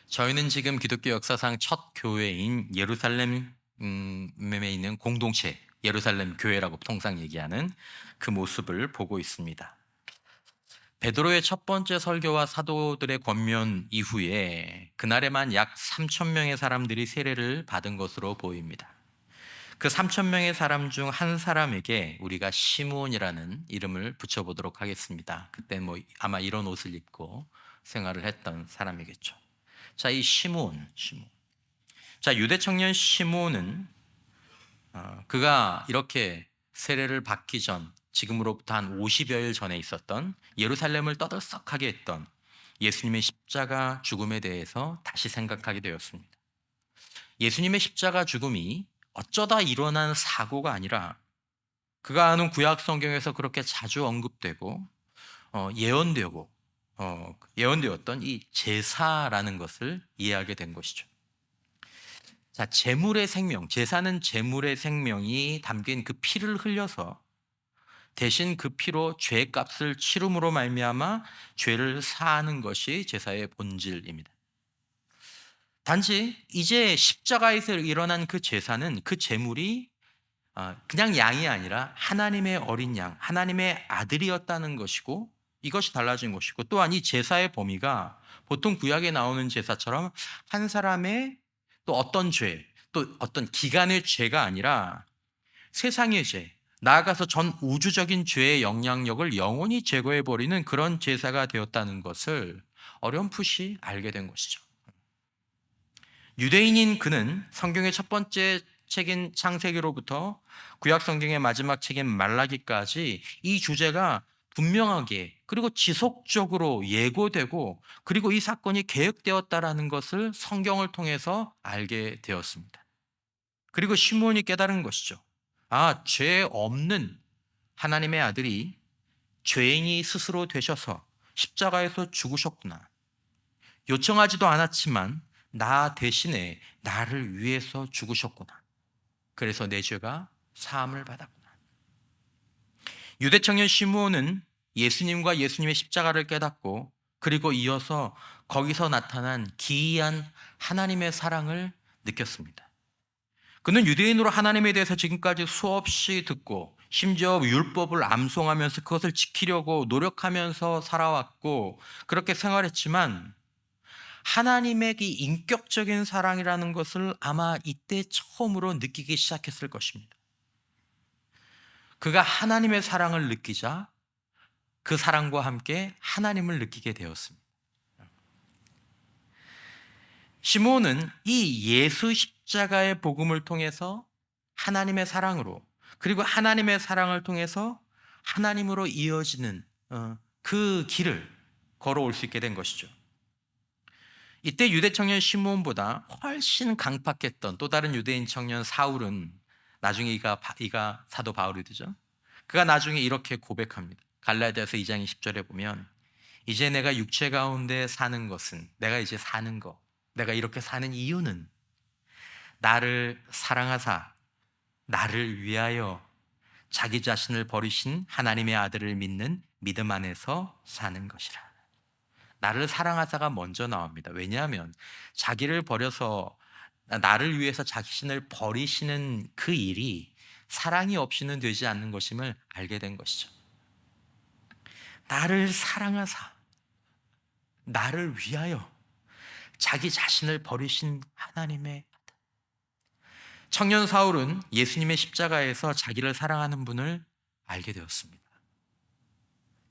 저희는 지금 기독교 역사상 첫 교회인 예루살렘에 있는 공동체, 예루살렘 교회라고 통상 얘기하는 그 모습을 보고 있습니다. 베드로의 첫 번째 설교와 사도들의 권면 이후에 그날에만 약 3천 명의 사람들이 세례를 받은 것으로 보입니다. 그 3천 명의 사람 중 한 사람에게 우리가 시므온이라는 이름을 붙여보도록 하겠습니다. 그때 아마 이런 옷을 입고 생활을 했던 사람이겠죠. 자, 이 시므온. 자, 유대 청년 시므온은 그가 이렇게 세례를 받기 전, 지금으로부터 한 50여일 전에 있었던 예루살렘을 떠들썩하게 했던 예수님의 십자가 죽음에 대해서 다시 생각하게 되었습니다. 예수님의 십자가 죽음이 어쩌다 일어난 사고가 아니라 그가 아는 구약 성경에서 그렇게 자주 언급되고 예언되고 예언되었던 이 제사라는 것을 이해하게 된 것이죠. 자, 제물의 생명, 제사는 제물의 생명이 담긴 그 피를 흘려서 대신 그 피로 죄값을 치름으로 말미암아 죄를 사하는 것이 제사의 본질입니다. 단지 이제 십자가에서 일어난 그 제사는 그 제물이 그냥 양이 아니라 하나님의 어린 양, 하나님의 아들이었다는 것이고 이것이 달라진 것이고 또한 이 제사의 범위가 보통 구약에 나오는 제사처럼 한 사람의 또 어떤 죄, 또 어떤 기간의 죄가 아니라 세상의 죄, 나아가서 전 우주적인 죄의 영향력을 영원히 제거해버리는 그런 제사가 되었다는 것을 어렴풋이 알게 된 것이죠. 유대인인 그는 성경의 첫 번째 책인 창세기로부터 구약 성경의 마지막 책인 말라기까지 이 주제가 분명하게 그리고 지속적으로 예고되고 그리고 이 사건이 계획되었다라는 것을 성경을 통해서 알게 되었습니다. 그리고 시므온이 깨달은 것이죠. 죄 없는 하나님의 아들이 죄인이 스스로 되셔서 십자가에서 죽으셨구나. 요청하지도 않았지만 나 대신에 나를 위해서 죽으셨구나. 그래서 내 죄가 사함을 받았구나. 유대 청년 시므온은 예수님과 예수님의 십자가를 깨닫고 그리고 이어서 거기서 나타난 기이한 하나님의 사랑을 느꼈습니다. 그는 유대인으로 하나님에 대해서 지금까지 수없이 듣고 심지어 율법을 암송하면서 그것을 지키려고 노력하면서 살아왔고 그렇게 생활했지만 하나님의 이 인격적인 사랑이라는 것을 아마 이때 처음으로 느끼기 시작했을 것입니다. 그가 하나님의 사랑을 느끼자 그 사랑과 함께 하나님을 느끼게 되었습니다. 시므온은 이 예수 십자가의 복음을 통해서 하나님의 사랑으로 그리고 하나님의 사랑을 통해서 하나님으로 이어지는 그 길을 걸어올 수 있게 된 것이죠. 이때 유대 청년 시므온보다 훨씬 강팍했던 또 다른 유대인 청년 사울은 나중에 이가 사도 바울이 되죠. 그가 나중에 이렇게 고백합니다. 갈라디아서 2장 20절에 보면 이제 내가 육체 가운데 사는 것은 내가 이제 사는 거 내가 이렇게 사는 이유는 나를 사랑하사 나를 위하여 자기 자신을 버리신 하나님의 아들을 믿는 믿음 안에서 사는 것이라. 나를 사랑하사가 먼저 나옵니다. 왜냐하면 자기를 버려서 나를 위해서 자신을 버리시는 그 일이 사랑이 없이는 되지 않는 것임을 알게 된 것이죠. 나를 사랑하사 나를 위하여 자기 자신을 버리신 하나님의 아들. 청년 사울은 예수님의 십자가에서 자기를 사랑하는 분을 알게 되었습니다.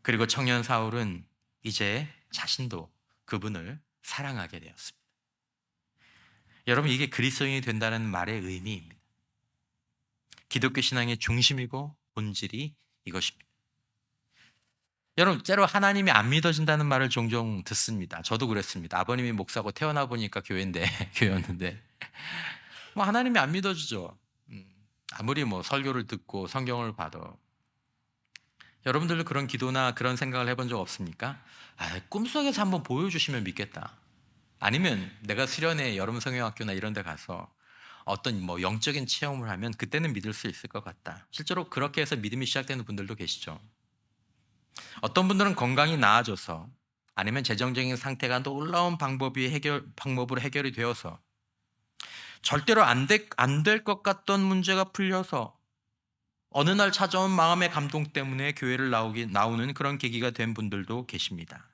그리고 청년 사울은 이제 자신도 그분을 사랑하게 되었습니다. 여러분, 이게 그리스도인이 된다는 말의 의미입니다. 기독교 신앙의 중심이고 본질이 이것입니다. 여러분, 때로 하나님이 안 믿어진다는 말을 종종 듣습니다. 저도 그랬습니다. 아버님이 목사고 태어나 보니까 교회였는데 하나님이 안 믿어지죠. 아무리 설교를 듣고 성경을 봐도. 여러분들도 그런 기도나 그런 생각을 해본 적 없습니까? 꿈속에서 한번 보여주시면 믿겠다. 아니면 내가 수련회 여름 성경학교나 이런 데 가서 어떤 영적인 체험을 하면 그때는 믿을 수 있을 것 같다. 실제로 그렇게 해서 믿음이 시작되는 분들도 계시죠. 어떤 분들은 건강이 나아져서 아니면 재정적인 상태가 놀라운 방법으로 해결이 되어서 절대로 안 될 것 같던 문제가 풀려서 어느 날 찾아온 마음의 감동 때문에 교회를 나오는 그런 계기가 된 분들도 계십니다.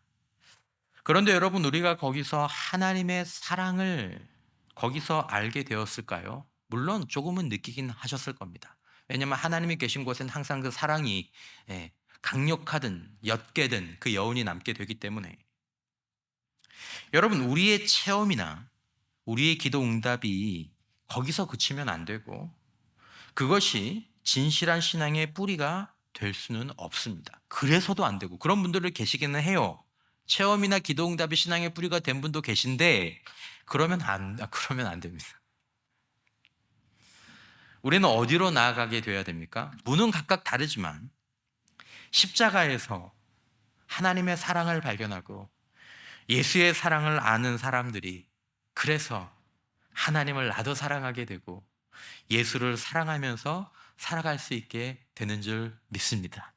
그런데 여러분, 우리가 거기서 하나님의 사랑을 거기서 알게 되었을까요? 물론 조금은 느끼긴 하셨을 겁니다. 왜냐하면 하나님이 계신 곳엔 항상 그 사랑이 강력하든 옅게든 그 여운이 남게 되기 때문에. 여러분, 우리의 체험이나 우리의 기도 응답이 거기서 그치면 안 되고 그것이 진실한 신앙의 뿌리가 될 수는 없습니다. 그래서도 안 되고 그런 분들을 계시기는 해요. 체험이나 기도 응답이 신앙의 뿌리가 된 분도 계신데 그러면 안 됩니다. 우리는 어디로 나아가게 되어야 됩니까? 문은 각각 다르지만 십자가에서 하나님의 사랑을 발견하고 예수의 사랑을 아는 사람들이 그래서 하나님을 나도 사랑하게 되고 예수를 사랑하면서 살아갈 수 있게 되는 줄 믿습니다.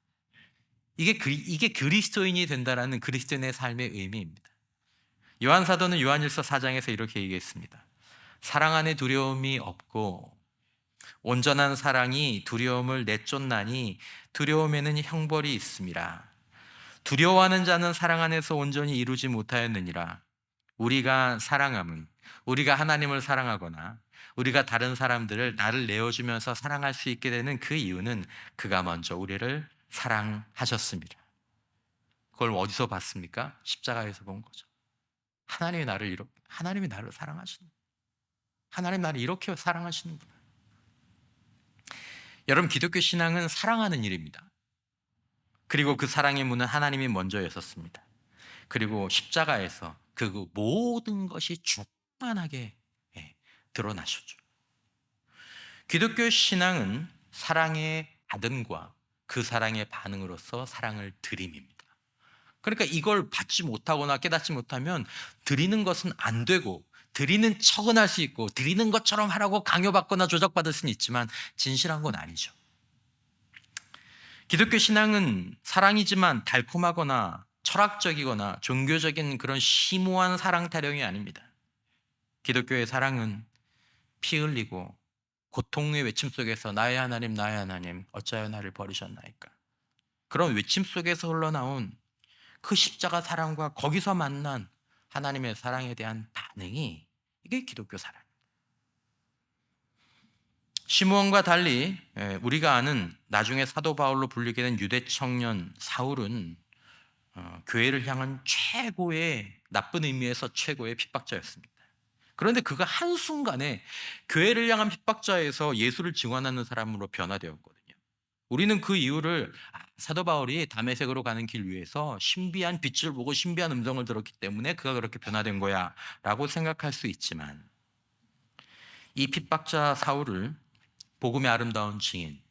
이게 그리스도인이 된다라는 그리스도인의 삶의 의미입니다. 요한 사도는 요한일서 4장에서 이렇게 얘기했습니다. 사랑 안에 두려움이 없고 온전한 사랑이 두려움을 내쫓나니 두려움에는 형벌이 있음이라. 두려워하는 자는 사랑 안에서 온전히 이루지 못하였느니라. 우리가 사랑함은 우리가 하나님을 사랑하거나 우리가 다른 사람들을 나를 내어주면서 사랑할 수 있게 되는 그 이유는 그가 먼저 우리를 사랑하셨습니다. 그걸 어디서 봤습니까? 십자가에서 본 거죠. 하나님이 나를 사랑하시는, 하나님 나를 이렇게 사랑하시는 분. 여러분, 기독교 신앙은 사랑하는 일입니다. 그리고 그 사랑의 문은 하나님이 먼저 여셨습니다. 그리고 십자가에서 그 모든 것이 충만하게 드러나셨죠. 기독교 신앙은 사랑의 받음과 그 사랑의 반응으로서 사랑을 드림입니다. 그러니까 이걸 받지 못하거나 깨닫지 못하면 드리는 것은 안 되고 드리는 척은 할 수 있고 드리는 것처럼 하라고 강요받거나 조작받을 수는 있지만 진실한 건 아니죠. 기독교 신앙은 사랑이지만 달콤하거나 철학적이거나 종교적인 그런 심오한 사랑 타령이 아닙니다. 기독교의 사랑은 피 흘리고 고통의 외침 속에서 나의 하나님 어찌하여 나를 버리셨나이까, 그런 외침 속에서 흘러나온 그 십자가 사랑과 거기서 만난 하나님의 사랑에 대한 반응이 이게 기독교 사랑. 시므온과 달리 우리가 아는 나중에 사도 바울로 불리게 된 유대 청년 사울은 교회를 향한 최고의, 나쁜 의미에서 최고의 핍박자였습니다. 그런데 그가 한순간에 교회를 향한 핍박자에서 예수를 증언하는 사람으로 변화되었거든요. 우리는 그 이유를 사도 바울이 다메섹으로 가는 길 위에서 신비한 빛을 보고 신비한 음성을 들었기 때문에 그가 그렇게 변화된 거야 라고 생각할 수 있지만, 이 핍박자 사울을 복음의 아름다운 증인,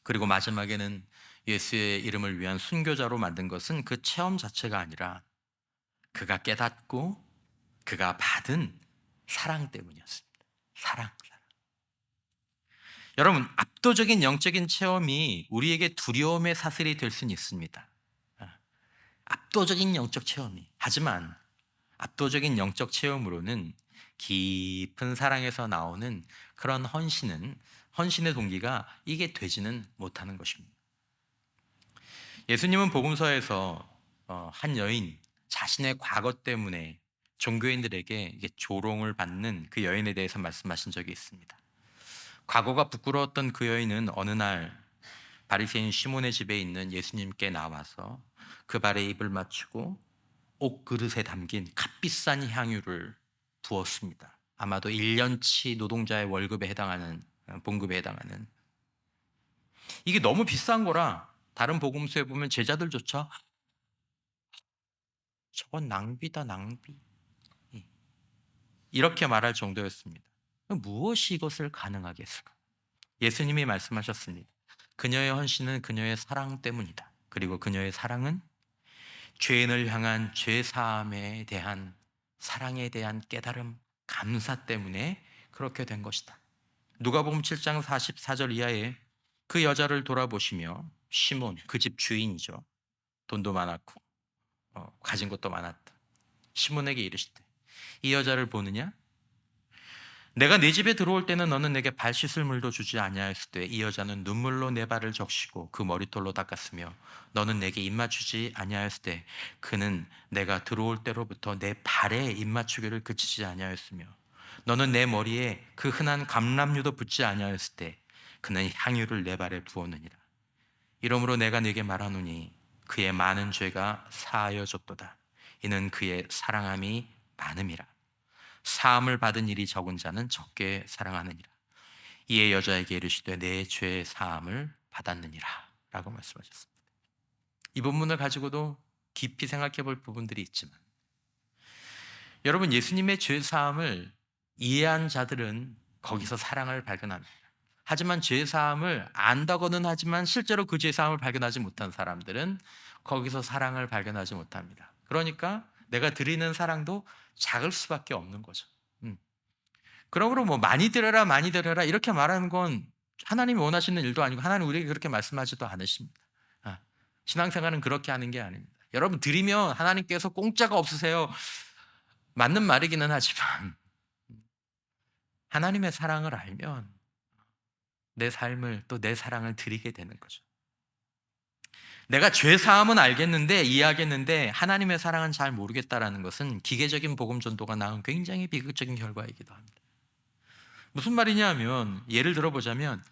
그리고 마지막에는 예수의 이름을 위한 순교자로 만든 것은 그 체험 자체가 아니라 그가 깨닫고 그가 받은 사랑 때문이었습니다. 사랑. 여러분, 압도적인 영적인 체험이 우리에게 두려움의 사슬이 될 수는 있습니다. 압도적인 영적 체험이. 하지만 압도적인 영적 체험으로는 깊은 사랑에서 나오는 그런 헌신의 동기가 이게 되지는 못하는 것입니다. 예수님은 복음서에서 한 여인, 자신의 과거 때문에 종교인들에게 이게 조롱을 받는 그 여인에 대해서 말씀하신 적이 있습니다. 과거가 부끄러웠던 그 여인은 어느 날 바리새인 시몬의 집에 있는 예수님께 나와서 그 발에 입을 맞추고 옥 그릇에 담긴 값비싼 향유를 부었습니다. 아마도 1년치 노동자의 봉급에 해당하는. 이게 너무 비싼 거라 다른 복음서에 보면 제자들조차 저건 낭비다, 낭비, 이렇게 말할 정도였습니다. 무엇이 이것을 가능하게 했을까? 예수님이 말씀하셨습니다. 그녀의 헌신은 그녀의 사랑 때문이다. 그리고 그녀의 사랑은 죄인을 향한 죄사함에 대한 사랑에 대한 깨달음, 감사 때문에 그렇게 된 것이다. 누가복음 7장 44절 이하에 그 여자를 돌아보시며, 시몬, 그 집 주인이죠. 돈도 많았고 가진 것도 많았다. 시몬에게 이르시되 이 여자를 보느냐? 내가 네 집에 들어올 때는 너는 내게 발 씻을 물도 주지 아니하였을 때 이 여자는 눈물로 내 발을 적시고 그 머리털로 닦았으며 너는 내게 입맞추지 아니하였을 때 그는 내가 들어올 때로부터 내 발에 입맞추기를 그치지 아니하였으며 너는 내 머리에 그 흔한 감람류도 붓지 아니하였을 때 그는 향유를 내 발에 부었느니라. 이러므로 내가 네게 말하노니 그의 많은 죄가 사하여졌도다. 이는 그의 사랑함이 많음이라. 사함을 받은 일이 적은 자는 적게 사랑하느니라. 이에 여자에게 이르시되 내 죄의 사함을 받았느니라 라고 말씀하셨습니다. 이 본문을 가지고도 깊이 생각해 볼 부분들이 있지만 여러분, 예수님의 죄 사함을 이해한 자들은 거기서 사랑을 발견합니다. 하지만 죄 사함을 안다고는 하지만 실제로 그 죄 사함을 발견하지 못한 사람들은 거기서 사랑을 발견하지 못합니다. 그러니까 내가 드리는 사랑도 작을 수밖에 없는 거죠. 그러므로 뭐 많이 드려라 많이 드려라 이렇게 말하는 건 하나님이 원하시는 일도 아니고 하나님 우리에게 그렇게 말씀하지도 않으십니다. 신앙생활은 그렇게 하는 게 아닙니다. 여러분, 드리면 하나님께서 공짜가 없으세요. 맞는 말이기는 하지만 하나님의 사랑을 알면 내 삶을 또 내 사랑을 드리게 되는 거죠. 내가 죄 사함은 알겠는데 이해하겠는데 하나님의 사랑은 잘 모르겠다라는 것은 기계적인 복음 전도가 낳은 굉장히 비극적인 결과이기도 합니다. 무슨 말이냐면 예를 들어보자면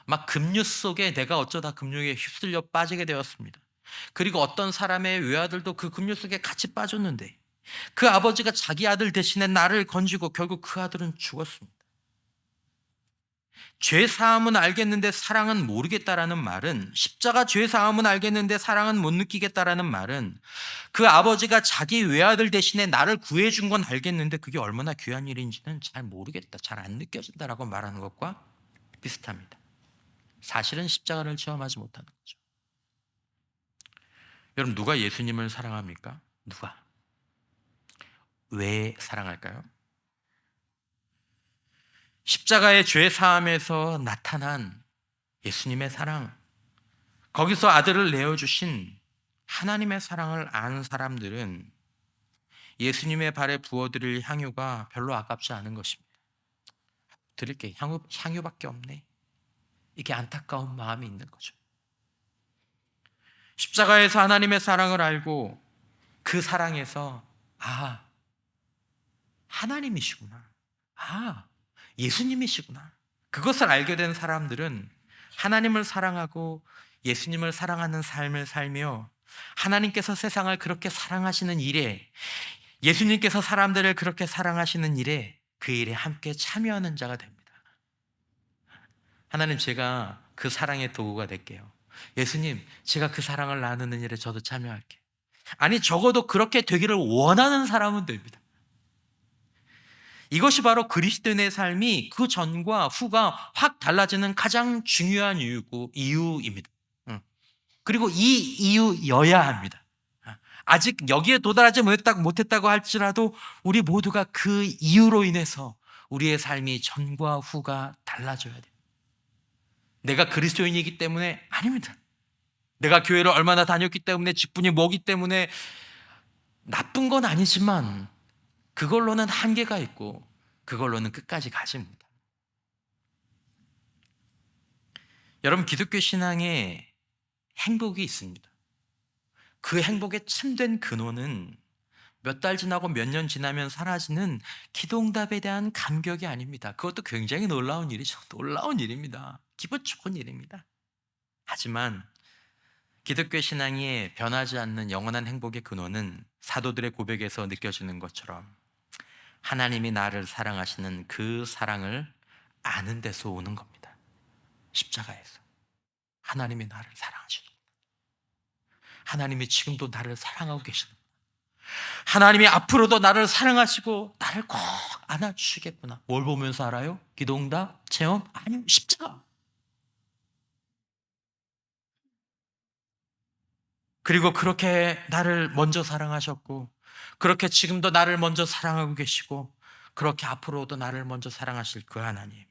막 급류 속에 내가 어쩌다 급류에 휩쓸려 빠지게 되었습니다. 그리고 어떤 사람의 외아들도 그 급류 속에 같이 빠졌는데 그 아버지가 자기 아들 대신에 나를 건지고 결국 그 아들은 죽었습니다. 죄 사함은 알겠는데 사랑은 모르겠다라는 말은, 십자가 죄 사함은 알겠는데 사랑은 못 느끼겠다라는 말은 그 아버지가 자기 외아들 대신에 나를 구해준 건 알겠는데 그게 얼마나 귀한 일인지는 잘 모르겠다, 잘 안 느껴진다라고 말하는 것과 비슷합니다. 사실은 십자가를 체험하지 못하는 거죠. 여러분, 누가 예수님을 사랑합니까? 누가? 왜 사랑할까요? 십자가의 죄 사함에서 나타난 예수님의 사랑, 거기서 아들을 내어주신 하나님의 사랑을 아는 사람들은 예수님의 발에 부어드릴 향유가 별로 아깝지 않은 것입니다. 드릴 게 향유밖에 없네, 이게 안타까운 마음이 있는 거죠. 십자가에서 하나님의 사랑을 알고 그 사랑에서 하나님이시구나, 예수님이시구나, 그것을 알게 된 사람들은 하나님을 사랑하고 예수님을 사랑하는 삶을 살며 하나님께서 세상을 그렇게 사랑하시는 일에, 예수님께서 사람들을 그렇게 사랑하시는 일에, 그 일에 함께 참여하는 자가 됩니다. 하나님, 제가 그 사랑의 도구가 될게요. 예수님, 제가 그 사랑을 나누는 일에 저도 참여할게요. 아니, 적어도 그렇게 되기를 원하는 사람은 됩니다. 이것이 바로 그리스도인의 삶이 그 전과 후가 확 달라지는 가장 중요한 이유입니다. 그리고 이 이유여야 합니다. 아직 여기에 도달하지 못했다고 할지라도 우리 모두가 그 이유로 인해서 우리의 삶이 전과 후가 달라져야 돼요. 내가 그리스도인이기 때문에 아닙니다. 내가 교회를 얼마나 다녔기 때문에, 직분이 뭐기 때문에 나쁜 건 아니지만 그걸로는 한계가 있고 그걸로는 끝까지 가지 못합니다. 여러분, 기독교 신앙에 행복이 있습니다. 그 행복의 참된 근원은 몇 달 지나고 몇 년 지나면 사라지는 기도응답에 대한 감격이 아닙니다. 그것도 굉장히 놀라운 일이죠. 놀라운 일입니다. 기분 좋은 일입니다. 하지만 기독교 신앙이 변하지 않는 영원한 행복의 근원은 사도들의 고백에서 느껴지는 것처럼 하나님이 나를 사랑하시는 그 사랑을 아는 데서 오는 겁니다. 십자가에서 하나님이 나를 사랑하시는, 하나님이 지금도 나를 사랑하고 계시는, 하나님이 앞으로도 나를 사랑하시고 나를 꼭 안아주시겠구나. 뭘 보면서 알아요? 기도응답? 체험? 아니요, 십자가. 그리고 그렇게 나를 먼저 사랑하셨고, 그렇게 지금도 나를 먼저 사랑하고 계시고, 그렇게 앞으로도 나를 먼저 사랑하실 그 하나님,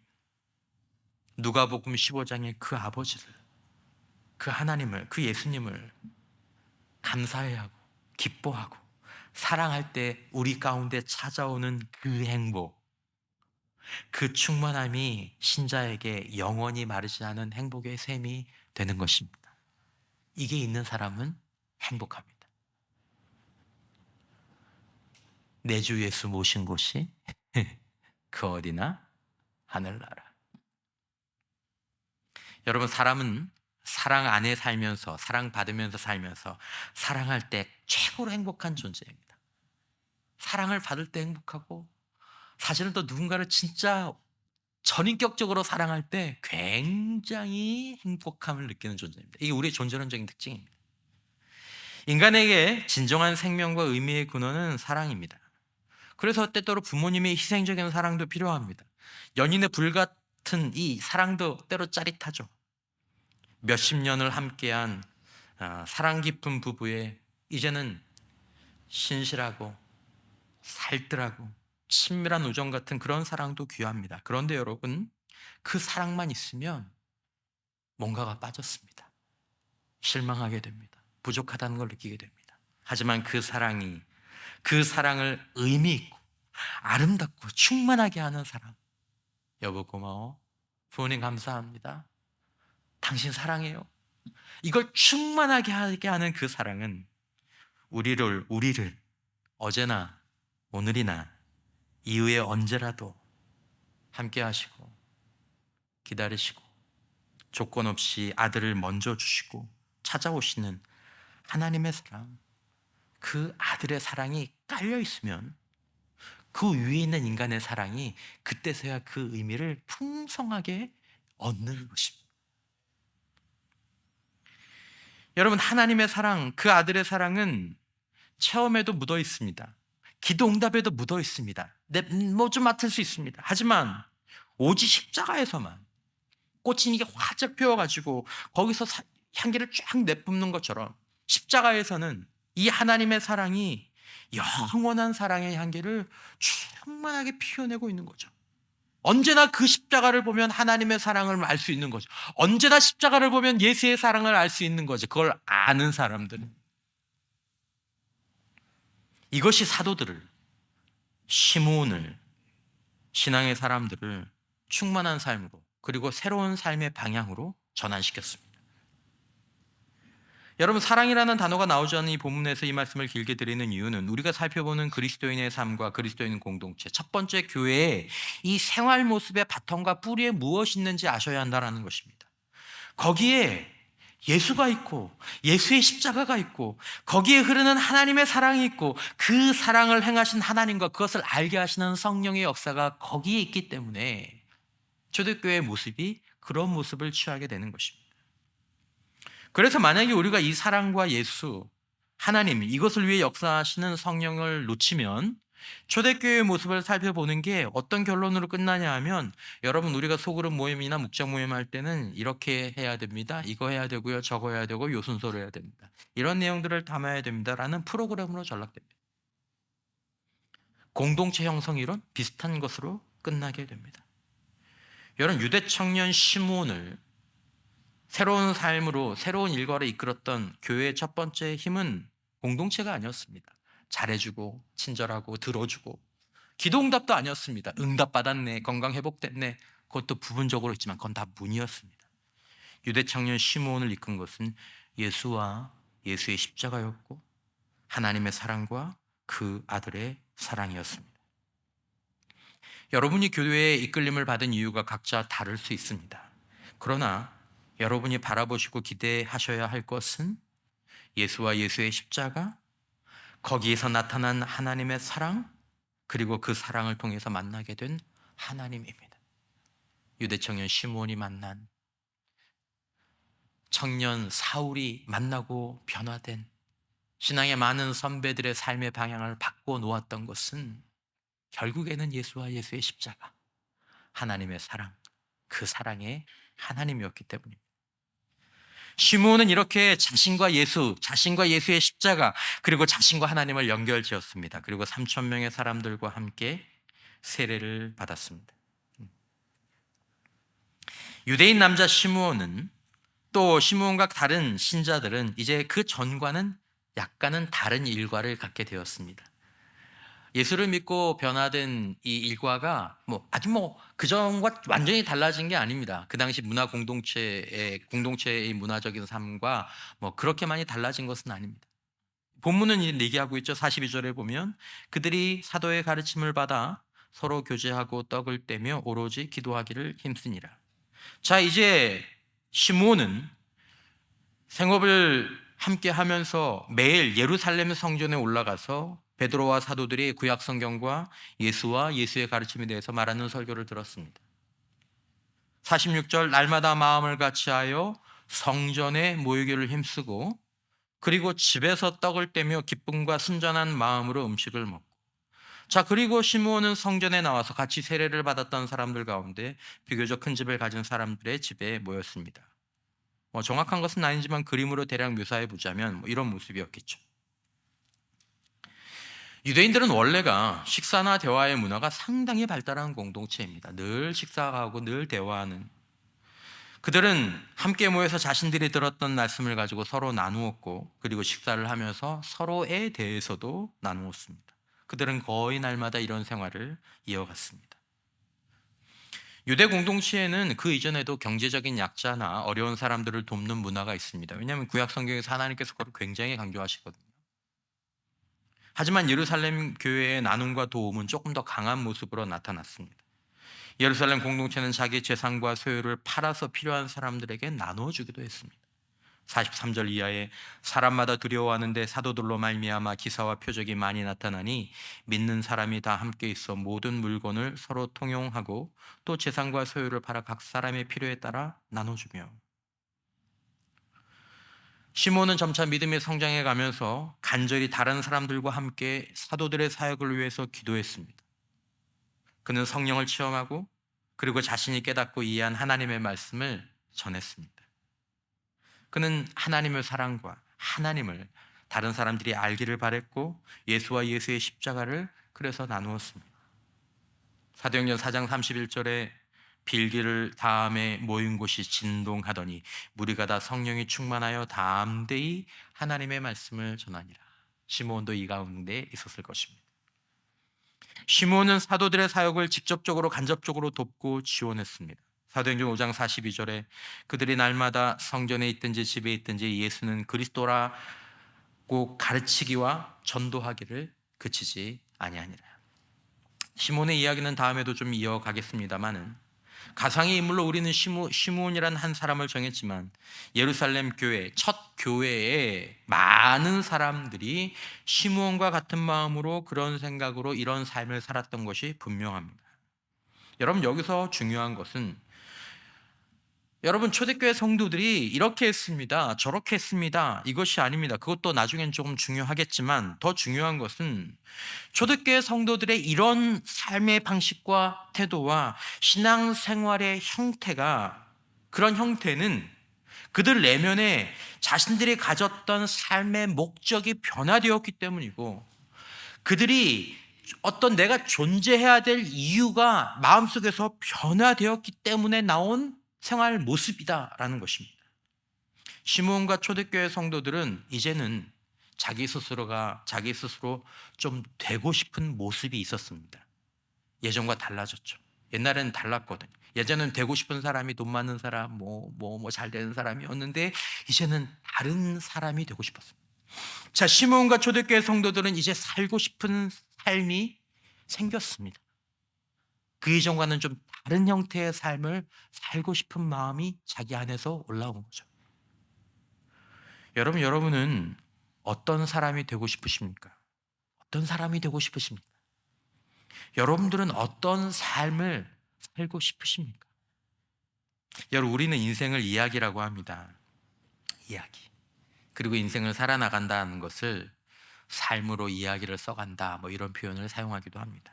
누가복음 15장의 그 아버지를, 그 하나님을, 그 예수님을 감사해야 하고 기뻐하고 사랑할 때 우리 가운데 찾아오는 그 행복, 그 충만함이 신자에게 영원히 마르지 않은 행복의 샘이 되는 것입니다. 이게 있는 사람은 행복합니다. 내 주 예수 모신 곳이 그 어디나 하늘나라. 여러분, 사람은 사랑 안에 살면서, 사랑받으면서 살면서 사랑할 때 최고로 행복한 존재입니다. 사랑을 받을 때 행복하고, 사실은 또 누군가를 진짜 전인격적으로 사랑할 때 굉장히 행복함을 느끼는 존재입니다. 이게 우리의 존재론적인 특징입니다. 인간에게 진정한 생명과 의미의 근원은 사랑입니다. 그래서 때때로 부모님의 희생적인 사랑도 필요합니다. 연인의 불같은 이 사랑도 때로 짜릿하죠. 몇십 년을 함께한 사랑 깊은 부부의 이제는 신실하고 살뜰하고 친밀한 우정 같은 그런 사랑도 귀합니다. 그런데 여러분, 그 사랑만 있으면 뭔가가 빠졌습니다. 실망하게 됩니다. 부족하다는 걸 느끼게 됩니다. 하지만 그 사랑이, 그 사랑을 의미 있고 아름답고 충만하게 하는 사랑. 여보 고마워. 부모님 감사합니다. 당신 사랑해요. 이걸 충만하게 하게 하는 그 사랑은 우리를 어제나 오늘이나 이후에 언제라도 함께 하시고 기다리시고 조건 없이 아들을 먼저 주시고 찾아오시는 하나님의 사랑, 그 아들의 사랑이 깔려 있으면 그 위에 있는 인간의 사랑이 그때서야 그 의미를 풍성하게 얻는 것입니다. 여러분, 하나님의 사랑, 그 아들의 사랑은 체험에도 묻어 있습니다. 기도 응답에도 묻어 있습니다. 뭐 좀 맡을 수 있습니다. 하지만 오직 십자가에서만 꽃이 이게 활짝 피어가지고 거기서 향기를 쫙 내뿜는 것처럼 십자가에서는 이 하나님의 사랑이 영원한 사랑의 향기를 충만하게 피워내고 있는 거죠. 언제나 그 십자가를 보면 하나님의 사랑을 알 수 있는 거죠. 언제나 십자가를 보면 예수의 사랑을 알 수 있는 거죠. 그걸 아는 사람들은. 이것이 사도들을, 시므온을, 신앙의 사람들을 충만한 삶으로, 그리고 새로운 삶의 방향으로 전환시켰습니다. 여러분, 사랑이라는 단어가 나오지 않는 이 본문에서 이 말씀을 길게 드리는 이유는 우리가 살펴보는 그리스도인의 삶과 그리스도인 공동체, 첫 번째 교회의 이 생활 모습의 바탕과 뿌리에 무엇이 있는지 아셔야 한다는 것입니다. 거기에 예수가 있고 예수의 십자가가 있고 거기에 흐르는 하나님의 사랑이 있고 그 사랑을 행하신 하나님과 그것을 알게 하시는 성령의 역사가 거기에 있기 때문에 초대교회의 모습이 그런 모습을 취하게 되는 것입니다. 그래서 만약에 우리가 이 사랑과 예수, 하나님, 이것을 위해 역사하시는 성령을 놓치면 초대교회의 모습을 살펴보는 게 어떤 결론으로 끝나냐 하면, 여러분, 우리가 소그룹 모임이나 묵장 모임 할 때는 이렇게 해야 됩니다. 이거 해야 되고요. 저거 해야 되고 요 순서로 해야 됩니다. 이런 내용들을 담아야 됩니다라는 프로그램으로 전락됩니다. 공동체 형성 이론 비슷한 것으로 끝나게 됩니다. 여러분, 유대 청년 시므온을 새로운 삶으로, 새로운 일과를 이끌었던 교회의 첫 번째 힘은 공동체가 아니었습니다. 잘해주고 친절하고 들어주고 기도 응답도 아니었습니다. 응답 받았네, 건강 회복됐네, 그것도 부분적으로 있지만 그건 다 문이었습니다. 유대 청년 시므온을 이끈 것은 예수와 예수의 십자가였고 하나님의 사랑과 그 아들의 사랑이었습니다. 여러분이 교회의 이끌림을 받은 이유가 각자 다를 수 있습니다. 그러나 여러분이 바라보시고 기대하셔야 할 것은 예수와 예수의 십자가, 거기에서 나타난 하나님의 사랑, 그리고 그 사랑을 통해서 만나게 된 하나님입니다. 유대 청년 시므온이 만난, 청년 사울이 만나고 변화된, 신앙의 많은 선배들의 삶의 방향을 바꿔 놓았던 것은 결국에는 예수와 예수의 십자가, 하나님의 사랑, 그 사랑의 하나님이었기 때문입니다. 시므온은 이렇게 자신과 예수, 자신과 예수의 십자가, 그리고 자신과 하나님을 연결지었습니다. 그리고 3,000명의 사람들과 함께 세례를 받았습니다. 유대인 남자 시므온은, 또 시므온과 다른 신자들은 이제 그 전과는 약간은 다른 일과를 갖게 되었습니다. 예수를 믿고 변화된 이 일과가 아주 그전과 완전히 달라진 게 아닙니다. 그 당시 문화 공동체의 문화적인 삶과 그렇게 많이 달라진 것은 아닙니다. 본문은 얘기하고 있죠. 42절에 보면 그들이 사도의 가르침을 받아 서로 교제하고 떡을 떼며 오로지 기도하기를 힘쓰니라. 자, 이제 시므온은 생업을 함께 하면서 매일 예루살렘 성전에 올라가서 베드로와 사도들이 구약 성경과 예수와 예수의 가르침에 대해서 말하는 설교를 들었습니다. 46절 날마다 마음을 같이하여 성전에 모이기를 힘쓰고 그리고 집에서 떡을 떼며 기쁨과 순전한 마음으로 음식을 먹고 자 그리고 시므온은 성전에 나와서 같이 세례를 받았던 사람들 가운데 비교적 큰 집을 가진 사람들의 집에 모였습니다. 정확한 것은 아니지만 그림으로 대략 묘사해 보자면 이런 모습이었겠죠. 유대인들은 원래가 식사나 대화의 문화가 상당히 발달한 공동체입니다. 늘 식사하고 늘 대화하는. 그들은 함께 모여서 자신들이 들었던 말씀을 가지고 서로 나누었고 그리고 식사를 하면서 서로에 대해서도 나누었습니다. 그들은 거의 날마다 이런 생활을 이어갔습니다. 유대 공동체에는 그 이전에도 경제적인 약자나 어려운 사람들을 돕는 문화가 있습니다. 왜냐하면 구약 성경에서 하나님께서 그걸 굉장히 강조하시거든요. 하지만 예루살렘 교회의 나눔과 도움은 조금 더 강한 모습으로 나타났습니다. 예루살렘 공동체는 자기 재산과 소유를 팔아서 필요한 사람들에게 나눠주기도 했습니다. 43절 이하에 사람마다 두려워하는데 사도들로 말미암아 기사와 표적이 많이 나타나니 믿는 사람이 다 함께 있어 모든 물건을 서로 통용하고 또 재산과 소유를 팔아 각 사람의 필요에 따라 나눠주며 시몬은 점차 믿음의 성장해 가면서 간절히 다른 사람들과 함께 사도들의 사역을 위해서 기도했습니다. 그는 성령을 체험하고 그리고 자신이 깨닫고 이해한 하나님의 말씀을 전했습니다. 그는 하나님의 사랑과 하나님을 다른 사람들이 알기를 바랬고 예수와 예수의 십자가를 그래서 나누었습니다. 사도행전 4장 31절에 빌기를 다음에 모인 곳이 진동하더니 무리가 다 성령이 충만하여 담대히 하나님의 말씀을 전하니라. 시므온도 이 가운데 있었을 것입니다. 시므온은 사도들의 사역을 직접적으로 간접적으로 돕고 지원했습니다. 사도행전 5장 42절에 그들이 날마다 성전에 있든지 집에 있든지 예수는 그리스도라고 가르치기와 전도하기를 그치지 아니하니라. 시몬의 이야기는 다음에도 좀 이어가겠습니다만은 가상의 인물로 우리는 시므온이라는 한 사람을 정했지만 예루살렘 교회 첫 교회에 많은 사람들이 시므온과 같은 마음으로 그런 생각으로 이런 삶을 살았던 것이 분명합니다. 여러분 여기서 중요한 것은 여러분 초대교회 성도들이 이렇게 했습니다. 저렇게 했습니다. 이것이 아닙니다. 그것도 나중엔 조금 중요하겠지만 더 중요한 것은 초대교회 성도들의 이런 삶의 방식과 태도와 신앙생활의 형태가 그런 형태는 그들 내면에 자신들이 가졌던 삶의 목적이 변화되었기 때문이고 그들이 어떤 내가 존재해야 될 이유가 마음속에서 변화되었기 때문에 나온 생활 모습이다라는 것입니다. 시므온과 초대교회 성도들은 이제는 자기 스스로 좀 되고 싶은 모습이 있었습니다. 예전과 달라졌죠. 옛날에는 달랐거든요. 예전에는 되고 싶은 사람이 돈 많은 사람, 잘 되는 사람이었는데 이제는 다른 사람이 되고 싶었습니다. 자, 시므온과 초대교회 성도들은 이제 살고 싶은 삶이 생겼습니다. 그 이전과는 좀 다른 형태의 삶을 살고 싶은 마음이 자기 안에서 올라온 거죠. 여러분은 어떤 사람이 되고 싶으십니까? 어떤 사람이 되고 싶으십니까? 여러분들은 어떤 삶을 살고 싶으십니까? 여러분, 우리는 인생을 이야기라고 합니다. 이야기. 그리고 인생을 살아나간다는 것을 삶으로 이야기를 써간다, 이런 표현을 사용하기도 합니다.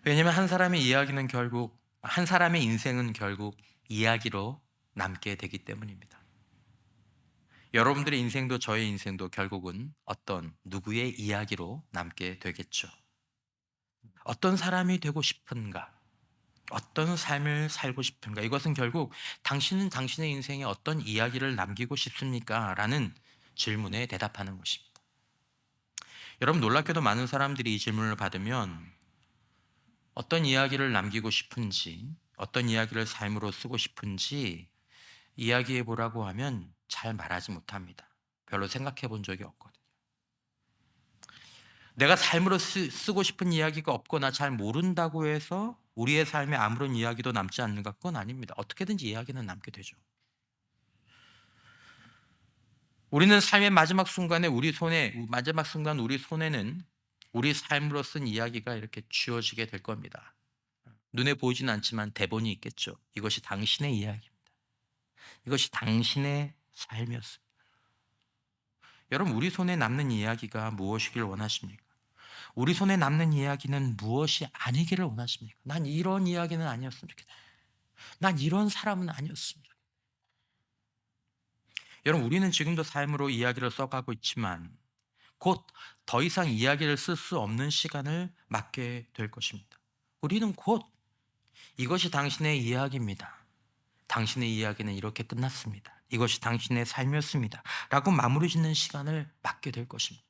왜냐하면 한 사람의 인생은 결국 이야기로 남게 되기 때문입니다. 여러분들의 인생도 저의 인생도 결국은 어떤 누구의 이야기로 남게 되겠죠. 어떤 사람이 되고 싶은가? 어떤 삶을 살고 싶은가? 이것은 결국 당신은 당신의 인생에 어떤 이야기를 남기고 싶습니까? 라는 질문에 대답하는 것입니다. 여러분, 놀랍게도 많은 사람들이 이 질문을 받으면 어떤 이야기를 남기고 싶은지, 어떤 이야기를 삶으로 쓰고 싶은지 이야기해 보라고 하면 잘 말하지 못합니다. 별로 생각해 본 적이 없거든요. 내가 삶으로 쓰고 싶은 이야기가 없거나 잘 모른다고 해서 우리의 삶에 아무런 이야기도 남지 않는가? 그건 아닙니다. 어떻게든지 이야기는 남게 되죠. 우리는 삶의 마지막 순간 우리 손에는 우리 삶으로 쓴 이야기가 이렇게 쥐어지게 될 겁니다. 눈에 보이지는 않지만 대본이 있겠죠. 이것이 당신의 이야기입니다. 이것이 당신의 삶이었습니다. 여러분, 우리 손에 남는 이야기가 무엇이길 원하십니까? 우리 손에 남는 이야기는 무엇이 아니기를 원하십니까? 난 이런 이야기는 아니었으면 좋겠다. 난 이런 사람은 아니었으면 좋겠다. 여러분, 우리는 지금도 삶으로 이야기를 써가고 있지만 곧 더 이상 이야기를 쓸 수 없는 시간을 맞게 될 것입니다. 우리는 곧 이것이 당신의 이야기입니다. 당신의 이야기는 이렇게 끝났습니다. 이것이 당신의 삶이었습니다. 라고 마무리 짓는 시간을 맞게 될 것입니다.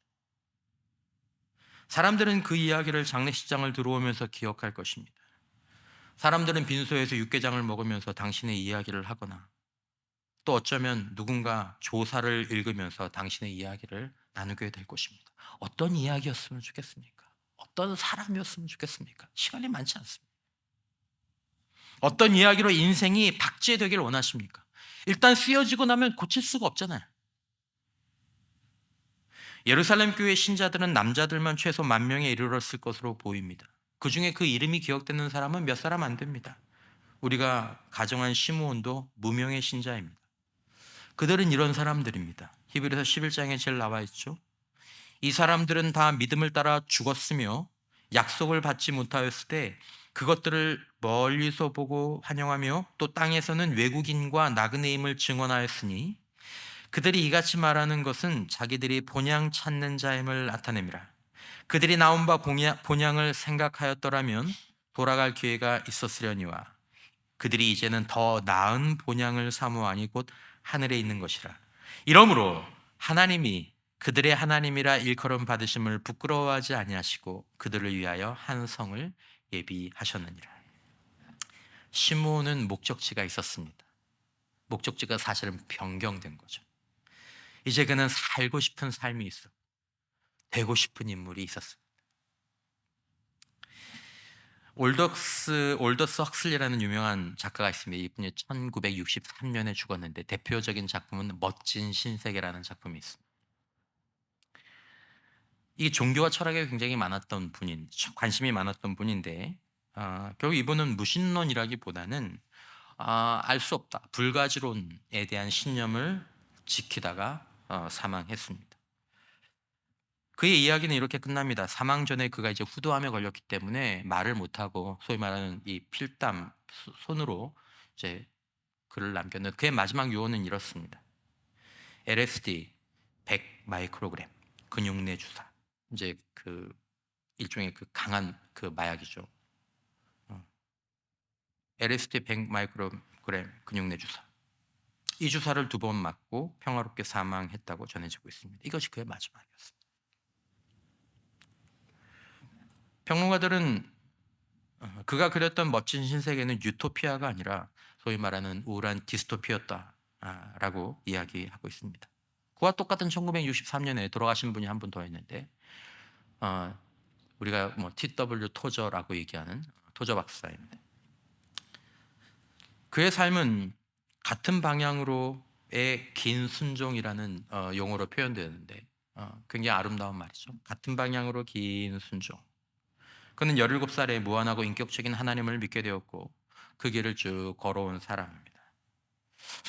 사람들은 그 이야기를 장례식장을 들어오면서 기억할 것입니다. 사람들은 빈소에서 육개장을 먹으면서 당신의 이야기를 하거나 또 어쩌면 누군가 조사를 읽으면서 당신의 이야기를 나누게 될 것입니다. 어떤 이야기였으면 좋겠습니까? 어떤 사람이었으면 좋겠습니까? 시간이 많지 않습니다. 어떤 이야기로 인생이 박제되길 원하십니까? 일단 쓰여지고 나면 고칠 수가 없잖아요. 예루살렘 교회 신자들은 남자들만 최소 10,000명에 이르렀을 것으로 보입니다. 그 중에 그 이름이 기억되는 사람은 몇 사람 안 됩니다. 우리가 가정한 시므온도 무명의 신자입니다. 그들은 이런 사람들입니다. 히브리서 11장에 제일 나와 있죠. 이 사람들은 다 믿음을 따라 죽었으며 약속을 받지 못하였을 때 그것들을 멀리서 보고 환영하며 또 땅에서는 외국인과 나그네임을 증언하였으니 그들이 이같이 말하는 것은 자기들이 본향 찾는 자임을 나타냅니다. 그들이 나온 바 본향을 생각하였더라면 돌아갈 기회가 있었으려니와 그들이 이제는 더 나은 본향을 사모하니 곧 하늘에 있는 것이라. 이러므로 하나님이 그들의 하나님이라 일컬음 받으심을 부끄러워하지 아니하시고 그들을 위하여 한 성을 예비하셨느니라. 시므온은 목적지가 있었습니다. 목적지가 사실은 변경된 거죠. 이제 그는 살고 싶은 삶이 있어. 되고 싶은 인물이 있었습니다. 올더스 헉슬리라는 유명한 작가가 있습니다. 이분이 1963년에 죽었는데 대표적인 작품은 멋진 신세계라는 작품이 있습니다. 이 종교와 철학에 굉장히 관심이 많았던 분인데 결국 이분은 무신론이라기보다는 알 수 없다, 불가지론에 대한 신념을 지키다가 사망했습니다. 그의 이야기는 이렇게 끝납니다. 사망 전에 그가 이제 후두암에 걸렸기 때문에 말을 못하고 소위 말하는 이 필담 손으로 이제 글을 남겼는데 그의 마지막 유언은 이렇습니다. LSD 100 마이크로그램 근육내 주사. 이제 그 일종의 그 강한 그 마약이죠. LSD 100 마이크로그램 근육내 주사. 이 주사를 2번 맞고 평화롭게 사망했다고 전해지고 있습니다. 이것이 그의 마지막이었습니다. 평론가들은 그가 그렸던 멋진 신세계는 유토피아가 아니라 소위 말하는 우울한 디스토피아였다라고 이야기하고 있습니다. 그와 똑같은 1963년에 돌아가신 분이 한 분 더 있는데 우리가 T.W. 토저라고 얘기하는 토저 박사입니다. 그의 삶은 같은 방향으로의 긴 순종이라는 용어로 표현되는데 굉장히 아름다운 말이죠. 같은 방향으로 긴 순종. 그는 17살에 무한하고 인격적인 하나님을 믿게 되었고 그 길을 쭉 걸어온 사람입니다.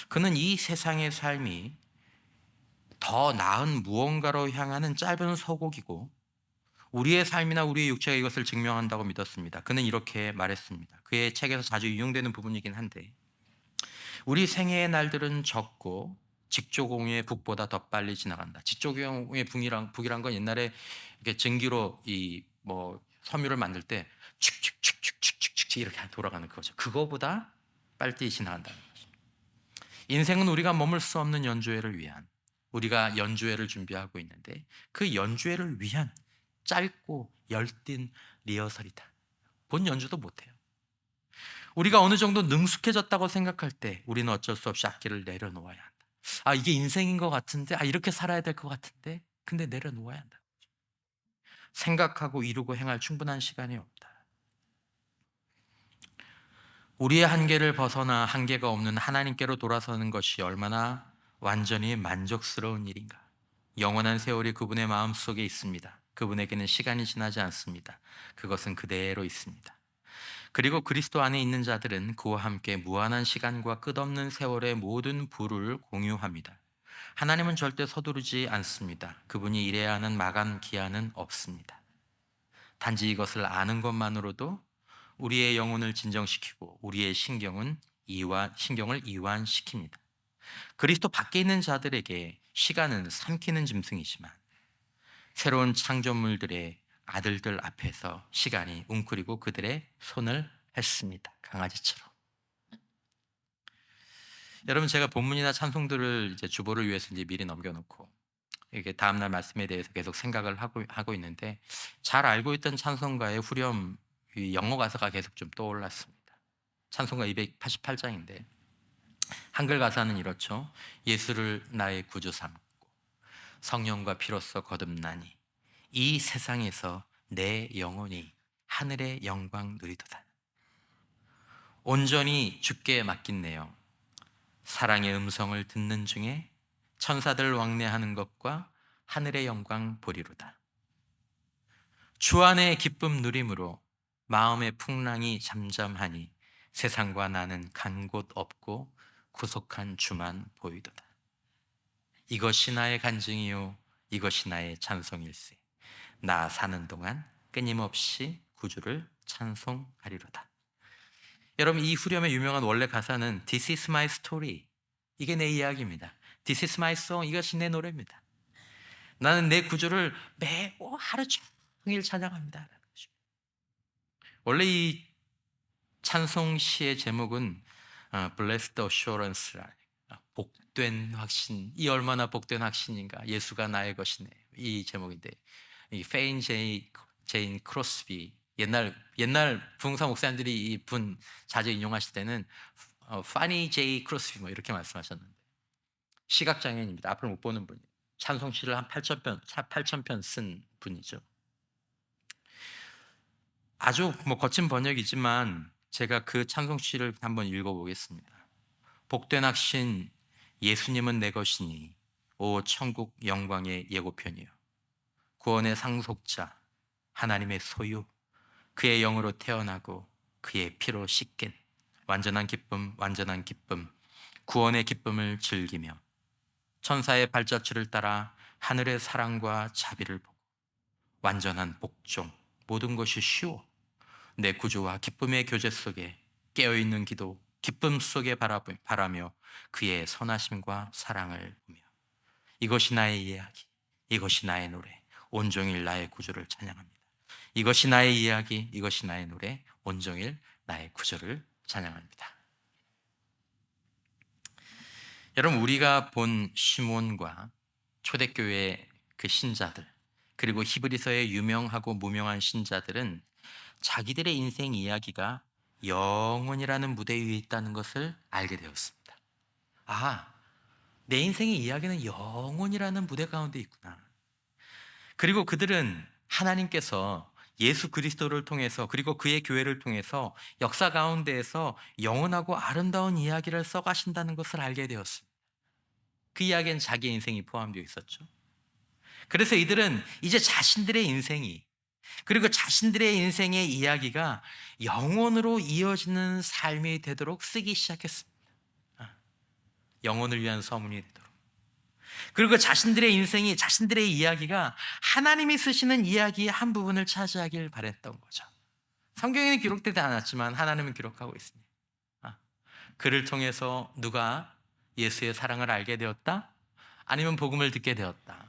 그는 이 세상의 삶이 더 나은 무언가로 향하는 짧은 서곡이고 우리의 삶이나 우리의 육체가 이것을 증명한다고 믿었습니다. 그는 이렇게 말했습니다. 그의 책에서 자주 인용되는 부분이긴 한데 우리 생애의 날들은 적고 직조공의 북보다 더 빨리 지나간다. 직조공의 북이란 건 옛날에 이렇게 증기로 섬유를 만들 때 축축축축축축축 이렇게 돌아가는 거죠. 그거보다 빨리 지나간다는 거죠. 인생은 우리가 머물 수 없는 연주회를 위한, 우리가 연주회를 준비하고 있는데 그 연주회를 위한 짧고 열띤 리허설이다. 본 연주도 못해요. 우리가 어느 정도 능숙해졌다고 생각할 때 우리는 어쩔 수 없이 악기를 내려놓아야 한다. 아, 이게 인생인 것 같은데, 아, 이렇게 살아야 될 것 같은데, 근데 내려놓아야 한다. 생각하고 이루고 행할 충분한 시간이 없다. 우리의 한계를 벗어나 한계가 없는 하나님께로 돌아서는 것이 얼마나 완전히 만족스러운 일인가. 영원한 세월이 그분의 마음속에 있습니다. 그분에게는 시간이 지나지 않습니다. 그것은 그대로 있습니다. 그리고 그리스도 안에 있는 자들은 그와 함께 무한한 시간과 끝없는 세월의 모든 부를 공유합니다. 하나님은 절대 서두르지 않습니다. 그분이 이래야 하는 마감 기한은 없습니다. 단지 이것을 아는 것만으로도 우리의 영혼을 진정시키고 우리의 신경을 이완시킵니다. 그리스도 밖에 있는 자들에게 시간은 삼키는 짐승이지만 새로운 창조물들의 아들들 앞에서 시간이 웅크리고 그들의 손을 했습니다. 강아지처럼. 여러분, 제가 본문이나 찬송들을 이제 주보를 위해서 이제 미리 넘겨놓고 이게 다음날 말씀에 대해서 계속 생각을 하고 있는데 잘 알고 있던 찬송가의 후렴 영어 가사가 계속 좀 떠올랐습니다. 찬송가 288장인데 한글 가사는 이렇죠. 예수를 나의 구주 삼고 성령과 피로써 거듭나니 이 세상에서 내 영혼이 하늘의 영광 누리도다. 온전히 주께 맡긴네요. 사랑의 음성을 듣는 중에 천사들 왕래하는 것과 하늘의 영광 보리로다. 주 안의 기쁨 누림으로 마음의 풍랑이 잠잠하니 세상과 나는 간 곳 없고 구속한 주만 보이도다. 이것이 나의 간증이요 이것이 나의 찬송일세. 나 사는 동안 끊임없이 구주를 찬송하리로다. 여러분, 이 후렴의 유명한 원래 가사는 This is my story. 이게 내 이야기입니다. This is my song. 이것이 내 노래입니다. 나는 내 구주를 매우 하루 종일 찬양합니다. 원래 이 찬송시의 제목은 Blessed Assurance라, 복된 확신. 이 얼마나 복된 확신인가. 예수가 나의 것이네. 이 제목인데 이 페인 제인 크로스비, 옛날 부흥사 목사님들이 이 분 자주 인용하실 때는 파니 제이 크로스비 뭐 이렇게 말씀하셨는데 시각장애인입니다. 앞을 못 보는 분이에요. 찬송시를 한 8,000편 쓴 분이죠. 아주 뭐 거친 번역이지만 제가 그 찬송시를 한번 읽어보겠습니다. 복된 확신, 예수님은 내 것이니 오 천국 영광의 예고편이요 구원의 상속자, 하나님의 소유, 그의 영으로 태어나고 그의 피로 씻긴 완전한 기쁨, 구원의 기쁨을 즐기며 천사의 발자취를 따라 하늘의 사랑과 자비를 보고 완전한 복종, 모든 것이 쉬워 내 구주와 기쁨의 교제 속에 깨어있는 기도, 기쁨 속에 바라며 그의 선하심과 사랑을 보며 이것이 나의 이야기, 이것이 나의 노래, 온종일 나의 구주를 찬양합니다. 이것이 나의 이야기, 이것이 나의 노래, 온종일 나의 구주를 찬양합니다. 여러분, 우리가 본 시몬과 초대교회 그 신자들, 그리고 히브리서의 유명하고 무명한 신자들은 자기들의 인생 이야기가 영혼이라는 무대 위에 있다는 것을 알게 되었습니다. 아, 내 인생의 이야기는 영혼이라는 무대 가운데 있구나. 그리고 그들은 하나님께서 예수 그리스도를 통해서 그리고 그의 교회를 통해서 역사 가운데에서 영원하고 아름다운 이야기를 써가신다는 것을 알게 되었습니다. 그 이야기엔 자기 인생이 포함되어 있었죠. 그래서 이들은 이제 자신들의 인생이 그리고 자신들의 인생의 이야기가 영혼으로 이어지는 삶이 되도록 쓰기 시작했습니다. 영혼을 위한 서문이 되도록. 그리고 자신들의 인생이 자신들의 이야기가 하나님이 쓰시는 이야기의 한 부분을 차지하길 바랬던 거죠. 성경에는 기록되지 않았지만 하나님은 기록하고 있습니다. 그를 통해서 누가 예수의 사랑을 알게 되었다? 아니면 복음을 듣게 되었다?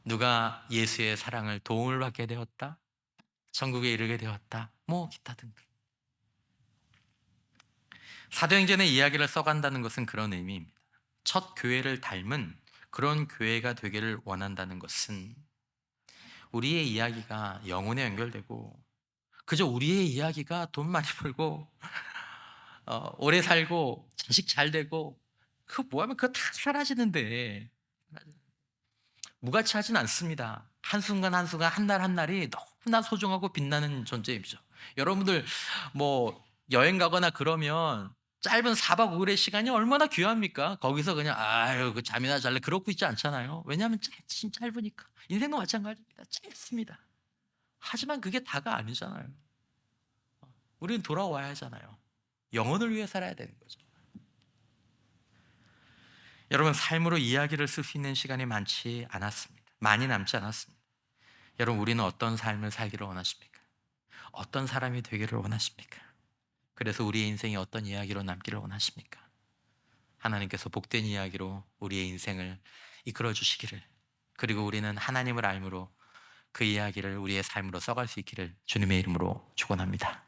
누가 예수의 사랑을 도움을 받게 되었다? 천국에 이르게 되었다? 뭐 기타 등등. 사도행전의 이야기를 써간다는 것은 그런 의미입니다. 첫 교회를 닮은 그런 교회가 되기를 원한다는 것은 우리의 이야기가 영혼에 연결되고 그저 우리의 이야기가 돈 많이 벌고 오래 살고 자식 잘 되고 그거 뭐하면 그거 다 사라지는데 무가치하진 않습니다. 한순간 한순간 한 날 한 날이 너무나 소중하고 빛나는 존재이죠. 여러분들 뭐 여행 가거나 그러면 짧은 4박 5일의 시간이 얼마나 귀합니까? 거기서 그냥 아유 그 잠이나 잘래 그러고 있지 않잖아요. 왜냐하면 짧으니까. 인생도 마찬가지입니다. 짧습니다. 하지만 그게 다가 아니잖아요. 우리는 돌아와야 하잖아요. 영혼을 위해 살아야 되는 거죠. 여러분 삶으로 이야기를 쓸 수 있는 시간이 많지 않았습니다. 많이 남지 않았습니다. 여러분 우리는 어떤 삶을 살기를 원하십니까? 어떤 사람이 되기를 원하십니까? 그래서 우리의 인생이 어떤 이야기로 남기를 원하십니까? 하나님께서 복된 이야기로 우리의 인생을 이끌어 주시기를, 그리고 우리는 하나님을 알므로 그 이야기를 우리의 삶으로 써갈 수 있기를 주님의 이름으로 축원합니다.